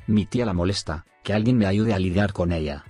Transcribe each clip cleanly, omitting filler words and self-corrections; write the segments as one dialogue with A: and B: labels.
A: Mi tía la molesta, que alguien me ayude a lidiar con ella.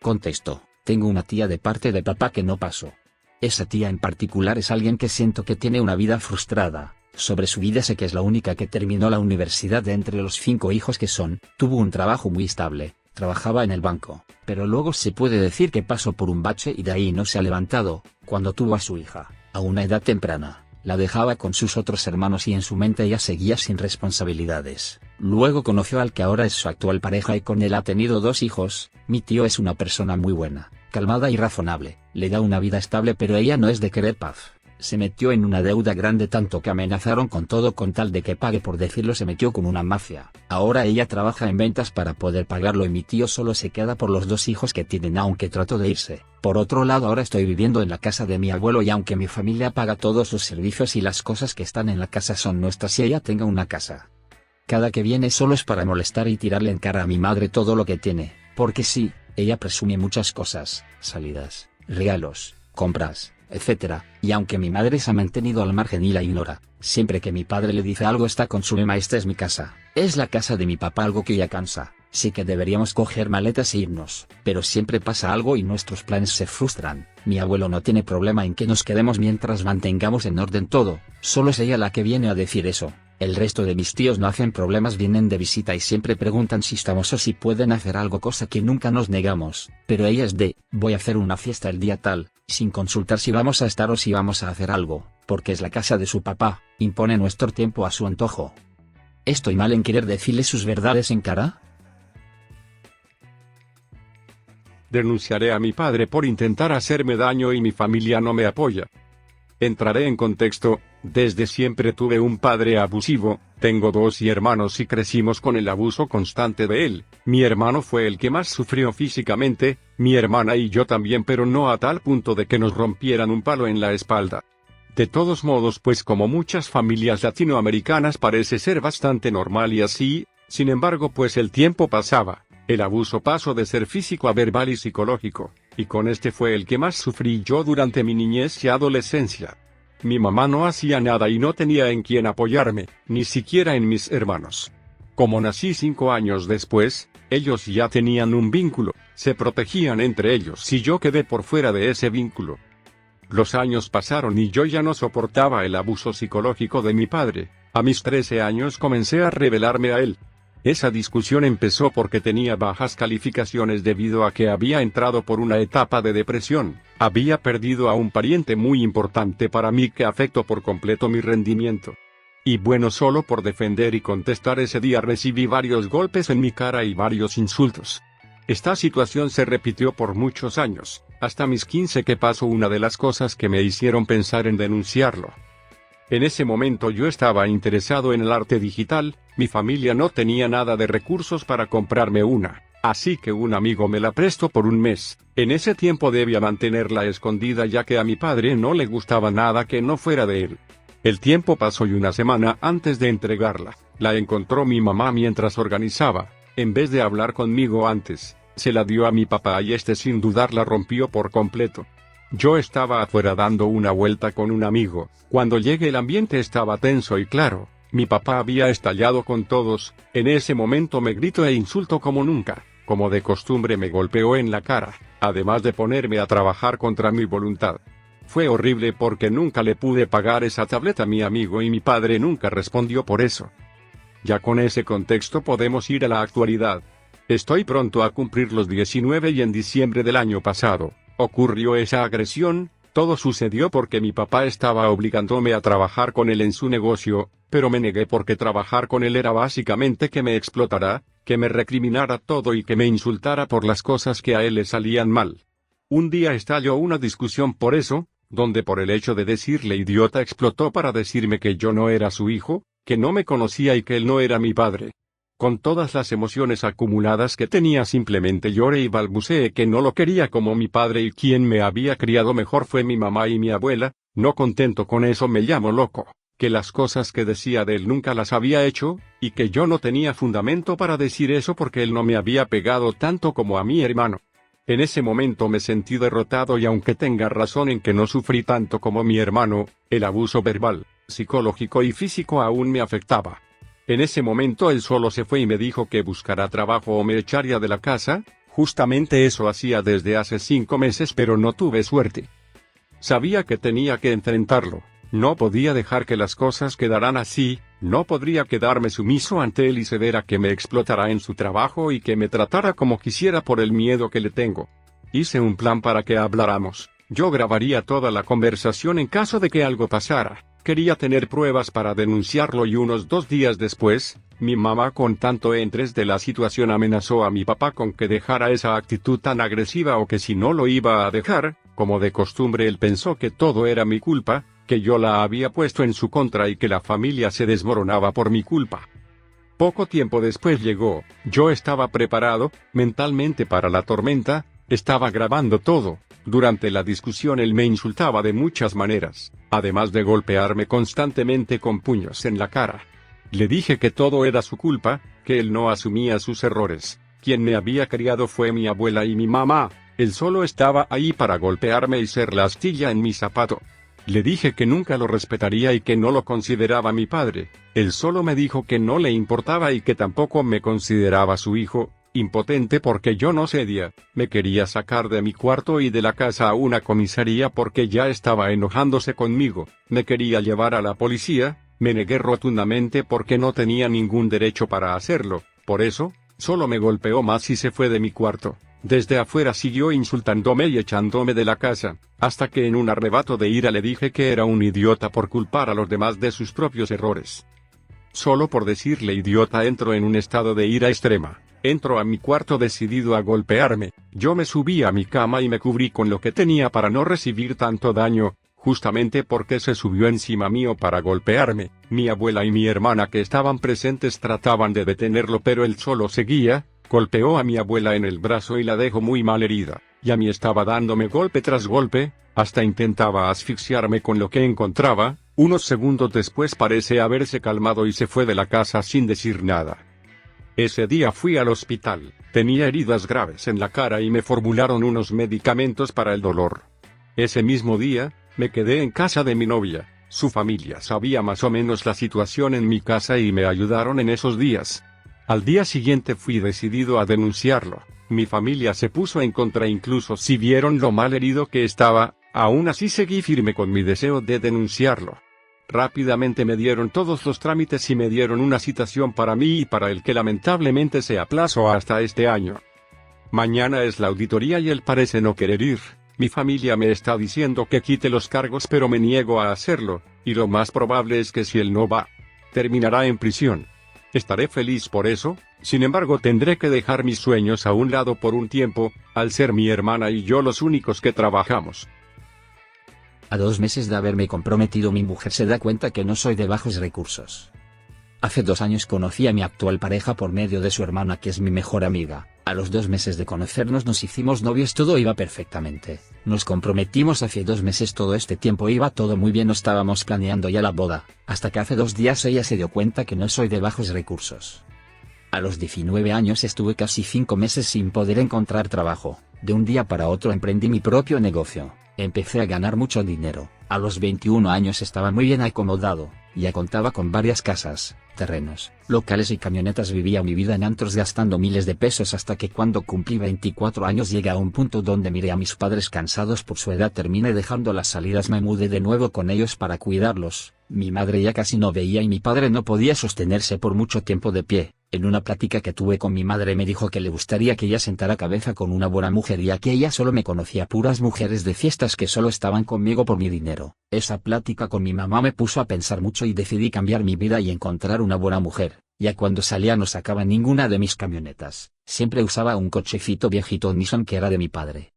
A: Contesto, tengo una tía de parte de papá que no paso. Esa tía en particular es alguien que siento que tiene una vida frustrada. Sobre su vida sé que es la única que terminó la universidad de entre los 5 hijos que son, tuvo un trabajo muy estable, trabajaba en el banco, pero luego se puede decir que pasó por un bache y de ahí no se ha levantado. Cuando tuvo a su hija, a una edad temprana, la dejaba con sus otros hermanos y en su mente ella seguía sin responsabilidades. Luego conoció al que ahora es su actual pareja y con él ha tenido 2 hijos. Mi tío es una persona muy buena, calmada y razonable, le da una vida estable pero ella no es de querer paz. Se metió en una deuda grande tanto que amenazaron con todo con tal de que pague, por decirlo se metió con una mafia. Ahora ella trabaja en ventas para poder pagarlo y mi tío solo se queda por los 2 hijos que tienen aunque trató de irse. Por otro lado ahora estoy viviendo en la casa de mi abuelo y aunque mi familia paga todos los servicios y las cosas que están en la casa son nuestras y ella tenga una casa. Cada que viene solo es para molestar y tirarle en cara a mi madre todo lo que tiene, porque sí, ella presume muchas cosas, salidas, regalos, compras, etc. Y aunque mi madre se ha mantenido al margen y la ignora, siempre que mi padre le dice algo está con su lema: esta es mi casa, es la casa de mi papá, algo que ya cansa. Sí que deberíamos coger maletas e irnos, pero siempre pasa algo y nuestros planes se frustran. Mi abuelo no tiene problema en que nos quedemos mientras mantengamos en orden todo, solo es ella la que viene a decir eso. El resto de mis tíos no hacen problemas, vienen de visita y siempre preguntan si estamos o si pueden hacer algo, cosa que nunca nos negamos, pero ella es de, voy a hacer una fiesta el día tal, sin consultar si vamos a estar o si vamos a hacer algo, porque es la casa de su papá, impone nuestro tiempo a su antojo. ¿Estoy mal en querer decirle sus verdades en cara?
B: Denunciaré a mi padre por intentar hacerme daño y mi familia no me apoya. Entraré en contexto. Desde siempre tuve un padre abusivo, tengo 2 hermanos y crecimos con el abuso constante de él. Mi hermano fue el que más sufrió físicamente, mi hermana y yo también, pero no a tal punto de que nos rompieran un palo en la espalda. De todos modos, pues como muchas familias latinoamericanas parece ser bastante normal y así, sin embargo pues el tiempo pasaba, el abuso pasó de ser físico a verbal y psicológico, y con este fue el que más sufrí yo durante mi niñez y adolescencia. Mi mamá no hacía nada y no tenía en quién apoyarme, ni siquiera en mis hermanos. Como nací 5 años después, ellos ya tenían un vínculo, se protegían entre ellos y yo quedé por fuera de ese vínculo. Los años pasaron y yo ya no soportaba el abuso psicológico de mi padre. A mis 13 años comencé a rebelarme a él. Esa discusión empezó porque tenía bajas calificaciones debido a que había entrado por una etapa de depresión, había perdido a un pariente muy importante para mí que afectó por completo mi rendimiento. Y bueno, solo por defender y contestar ese día recibí varios golpes en mi cara y varios insultos. Esta situación se repitió por muchos años, hasta mis 15 que pasó una de las cosas que me hicieron pensar en denunciarlo. En ese momento yo estaba interesado en el arte digital, mi familia no tenía nada de recursos para comprarme una, así que un amigo me la prestó por un mes. En ese tiempo debía mantenerla escondida ya que a mi padre no le gustaba nada que no fuera de él. El tiempo pasó y una semana antes de entregarla, la encontró mi mamá mientras organizaba. En vez de hablar conmigo antes, se la dio a mi papá y este sin dudar la rompió por completo. Yo estaba afuera dando una vuelta con un amigo, cuando llegué el ambiente estaba tenso y claro, mi papá había estallado con todos. En ese momento me gritó e insultó como nunca, como de costumbre me golpeó en la cara, además de ponerme a trabajar contra mi voluntad. Fue horrible porque nunca le pude pagar esa tableta a mi amigo y mi padre nunca respondió por eso. Ya con ese contexto podemos ir a la actualidad. Estoy pronto a cumplir los 19 y en diciembre del año pasado ocurrió esa agresión. Todo sucedió porque mi papá estaba obligándome a trabajar con él en su negocio, pero me negué porque trabajar con él era básicamente que me explotara, que me recriminara todo y que me insultara por las cosas que a él le salían mal. Un día estalló una discusión por eso, donde por el hecho de decirle idiota explotó para decirme que yo no era su hijo, que no me conocía y que él no era mi padre. Con todas las emociones acumuladas que tenía simplemente lloré y balbuceé que no lo quería como mi padre y quien me había criado mejor fue mi mamá y mi abuela. No contento con eso me llamó loco, que las cosas que decía de él nunca las había hecho, y que yo no tenía fundamento para decir eso porque él no me había pegado tanto como a mi hermano. En ese momento me sentí derrotado y aunque tenga razón en que no sufrí tanto como mi hermano, el abuso verbal, psicológico y físico aún me afectaba. En ese momento él solo se fue y me dijo que buscara trabajo o me echaría de la casa. Justamente eso hacía desde hace 5 meses, pero no tuve suerte. Sabía que tenía que enfrentarlo. No podía dejar que las cosas quedaran así, no podría quedarme sumiso ante él y ceder a que me explotara en su trabajo y que me tratara como quisiera por el miedo que le tengo. Hice un plan para que habláramos. Yo grabaría toda la conversación en caso de que algo pasara. Quería tener pruebas para denunciarlo y unos 2 días después, mi mamá con tanto estrés de la situación amenazó a mi papá con que dejara esa actitud tan agresiva o que si no lo iba a dejar, como de costumbre él pensó que todo era mi culpa, que yo la había puesto en su contra y que la familia se desmoronaba por mi culpa. Poco tiempo después llegó, yo estaba preparado, mentalmente para la tormenta, estaba grabando todo. Durante la discusión él me insultaba de muchas maneras, además de golpearme constantemente con puños en la cara. Le dije que todo era su culpa, que él no asumía sus errores. Quien me había criado fue mi abuela y mi mamá, él solo estaba ahí para golpearme y ser la astilla en mi zapato. Le dije que nunca lo respetaría y que no lo consideraba mi padre. Él solo me dijo que no le importaba y que tampoco me consideraba su hijo. Impotente porque yo no cedía, me quería sacar de mi cuarto y de la casa a una comisaría porque ya estaba enojándose conmigo, me quería llevar a la policía, me negué rotundamente porque no tenía ningún derecho para hacerlo, por eso, solo me golpeó más y se fue de mi cuarto. Desde afuera siguió insultándome y echándome de la casa, hasta que en un arrebato de ira le dije que era un idiota por culpar a los demás de sus propios errores. Solo por decirle idiota entro en un estado de ira extrema. Entro a mi cuarto decidido a golpearme, yo me subí a mi cama y me cubrí con lo que tenía para no recibir tanto daño, justamente porque se subió encima mío para golpearme. Mi abuela y mi hermana que estaban presentes trataban de detenerlo pero él solo seguía, golpeó a mi abuela en el brazo y la dejó muy mal herida, y a mí estaba dándome golpe tras golpe, hasta intentaba asfixiarme con lo que encontraba. Unos segundos después parece haberse calmado y se fue de la casa sin decir nada. Ese día fui al hospital, tenía heridas graves en la cara y me formularon unos medicamentos para el dolor. Ese mismo día, me quedé en casa de mi novia, su familia sabía más o menos la situación en mi casa y me ayudaron en esos días. Al día siguiente fui decidido a denunciarlo, mi familia se puso en contra incluso si vieron lo mal herido que estaba, aún así seguí firme con mi deseo de denunciarlo. Rápidamente me dieron todos los trámites y me dieron una citación para mí y para el que lamentablemente se aplazó hasta este año. Mañana es la auditoría y él parece no querer ir. Mi familia me está diciendo que quite los cargos pero me niego a hacerlo, y lo más probable es que si él no va, terminará en prisión. Estaré feliz por eso, sin embargo tendré que dejar mis sueños a un lado por un tiempo, al ser mi hermana y yo los únicos que trabajamos.
A: A 2 meses de haberme comprometido mi mujer se da cuenta que no soy de bajos recursos. Hace 2 años conocí a mi actual pareja por medio de su hermana que es mi mejor amiga. A los 2 meses de conocernos nos hicimos novios, todo iba perfectamente. Nos comprometimos hace 2 meses, todo este tiempo iba todo muy bien, no estábamos planeando ya la boda, hasta que hace 2 días ella se dio cuenta que no soy de bajos recursos. A los 19 años estuve casi 5 meses sin poder encontrar trabajo. De un día para otro emprendí mi propio negocio. Empecé a ganar mucho dinero. A los 21 años estaba muy bien acomodado, ya contaba con varias casas, terrenos, locales y camionetas. Vivía mi vida en antros gastando miles de pesos hasta que cuando cumplí 24 años llegué a un punto donde miré a mis padres cansados por su edad, terminé dejando las salidas, me mudé de nuevo con ellos para cuidarlos. Mi madre ya casi no veía y mi padre no podía sostenerse por mucho tiempo de pie. En una plática que tuve con mi madre me dijo que le gustaría que ella sentara cabeza con una buena mujer, ya que ella solo me conocía puras mujeres de fiestas que solo estaban conmigo por mi dinero. Esa plática con mi mamá me puso a pensar mucho y decidí cambiar mi vida y encontrar una buena mujer. Ya cuando salía no sacaba ninguna de mis camionetas, siempre usaba un cochecito viejito Nissan que era de mi padre.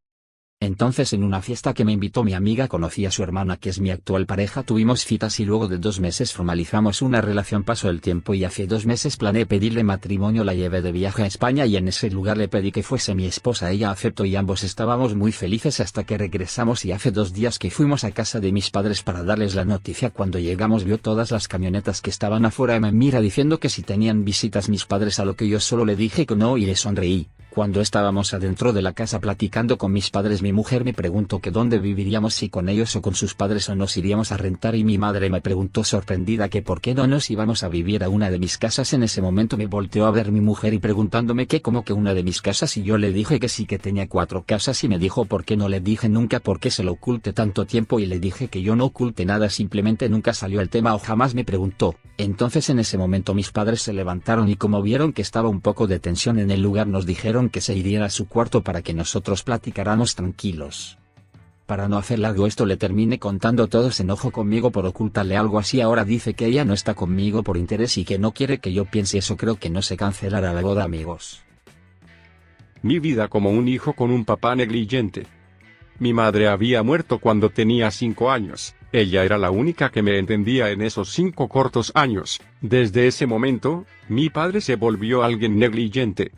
A: Entonces en una fiesta que me invitó mi amiga conocí a su hermana que es mi actual pareja, tuvimos citas y luego de 2 meses formalizamos una relación. Pasó el tiempo y hace 2 meses planeé pedirle matrimonio, la llevé de viaje a España y en ese lugar le pedí que fuese mi esposa, ella aceptó y ambos estábamos muy felices hasta que regresamos y hace 2 días que fuimos a casa de mis padres para darles la noticia. Cuando llegamos vio todas las camionetas que estaban afuera y me mira diciendo que si tenían visitas mis padres, a lo que yo solo le dije que no y le sonreí. Cuando estábamos adentro de la casa platicando con mis padres, mi mujer me preguntó que dónde viviríamos, si con ellos o con sus padres, o nos iríamos a rentar, y mi madre me preguntó sorprendida que por qué no nos íbamos a vivir a una de mis casas. En ese momento me volteó a ver mi mujer y preguntándome que como que una de mis casas, y yo le dije que sí, que tenía 4 casas, y me dijo por qué no le dije nunca, por qué se lo oculté tanto tiempo, y le dije que yo no oculté nada, simplemente nunca salió el tema o jamás me preguntó. Entonces en ese momento mis padres se levantaron y como vieron que estaba un poco de tensión en el lugar, nos dijeron que se irían a su cuarto para que nosotros platicáramos tranquilos. Para no hacer largo esto, le terminé contando todo. Se enojó conmigo por ocultarle algo así. Ahora dice que ella no está conmigo por interés y que no quiere que yo piense eso. Creo que no se cancelará la boda, amigos.
B: Mi vida como un hijo con un papá negligente. Mi madre había muerto cuando tenía 5 años. Ella era la única que me entendía en esos 5 cortos años. Desde ese momento, mi padre se volvió alguien negligente.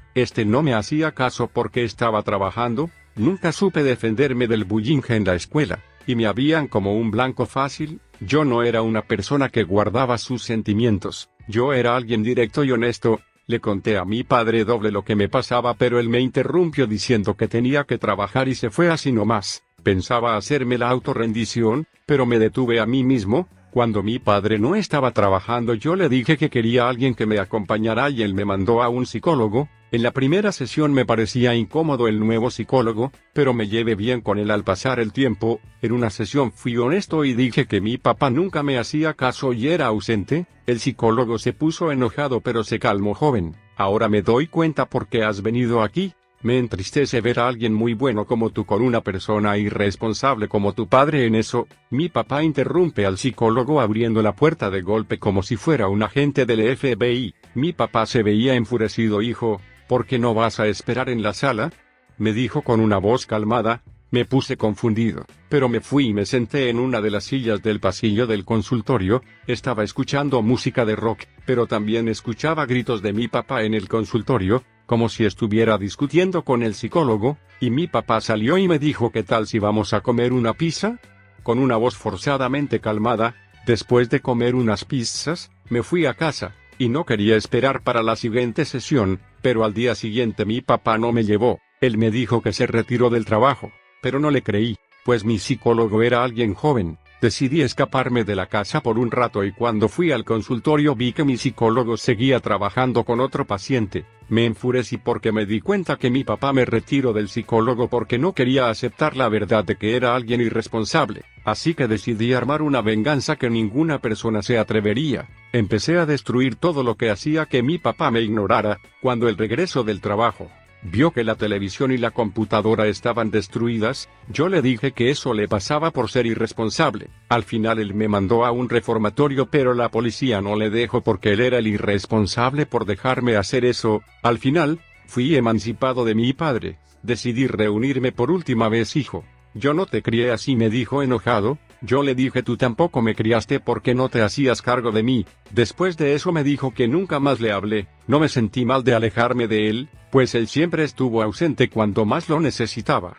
B: No me hacía caso porque estaba trabajando. Nunca supe defenderme del bullying en la escuela, y me habían como un blanco fácil. Yo no era una persona que guardaba sus sentimientos. Yo era alguien directo y honesto. Le conté a mi padre doble lo que me pasaba, pero él me interrumpió diciendo que tenía que trabajar y se fue así nomás. Pensaba hacerme la autorrendición, pero me detuve a mí mismo. Cuando mi padre no estaba trabajando, yo le dije que quería a alguien que me acompañara y él me mandó a un psicólogo. En la primera sesión me parecía incómodo el nuevo psicólogo, pero me llevé bien con él al pasar el tiempo. En una sesión fui honesto y dije que mi papá nunca me hacía caso y era ausente. El psicólogo se puso enojado pero se calmó. Joven, ahora me doy cuenta por qué has venido aquí. Me entristece ver a alguien muy bueno como tú con una persona irresponsable como tu padre en eso. Mi papá interrumpe al psicólogo abriendo la puerta de golpe como si fuera un agente del FBI. Mi papá se veía enfurecido. Hijo, ¿por qué no vas a esperar en la sala?, me dijo con una voz calmada. Me puse confundido, pero me fui y me senté en una de las sillas del pasillo del consultorio. Estaba escuchando música de rock, pero también escuchaba gritos de mi papá en el consultorio, como si estuviera discutiendo con el psicólogo, y mi papá salió y me dijo ¿qué tal si vamos a comer una pizza? Con una voz forzadamente calmada. Después de comer unas pizzas, me fui a casa, y no quería esperar para la siguiente sesión, pero al día siguiente mi papá no me llevó. Él me dijo que se retiró del trabajo, pero no le creí, pues mi psicólogo era alguien joven. Decidí escaparme de la casa por un rato y cuando fui al consultorio vi que mi psicólogo seguía trabajando con otro paciente. Me enfurecí porque me di cuenta que mi papá me retiró del psicólogo porque no quería aceptar la verdad de que era alguien irresponsable. Así que decidí armar una venganza que ninguna persona se atrevería. Empecé a destruir todo lo que hacía que mi papá me ignorara. Cuando él regresó del trabajo, vio que la televisión y la computadora estaban destruidas. Yo le dije que eso le pasaba por ser irresponsable. Al final él me mandó a un reformatorio, pero la policía no le dejó porque él era el irresponsable por dejarme hacer eso. Al final, fui emancipado de mi padre. Decidí reunirme por última vez. Hijo, yo no te crié así, me dijo enojado. Yo le dije tú tampoco me criaste porque no te hacías cargo de mí. Después de eso me dijo que nunca más le hablé. No me sentí mal de alejarme de él, pues él siempre estuvo ausente cuando más lo necesitaba.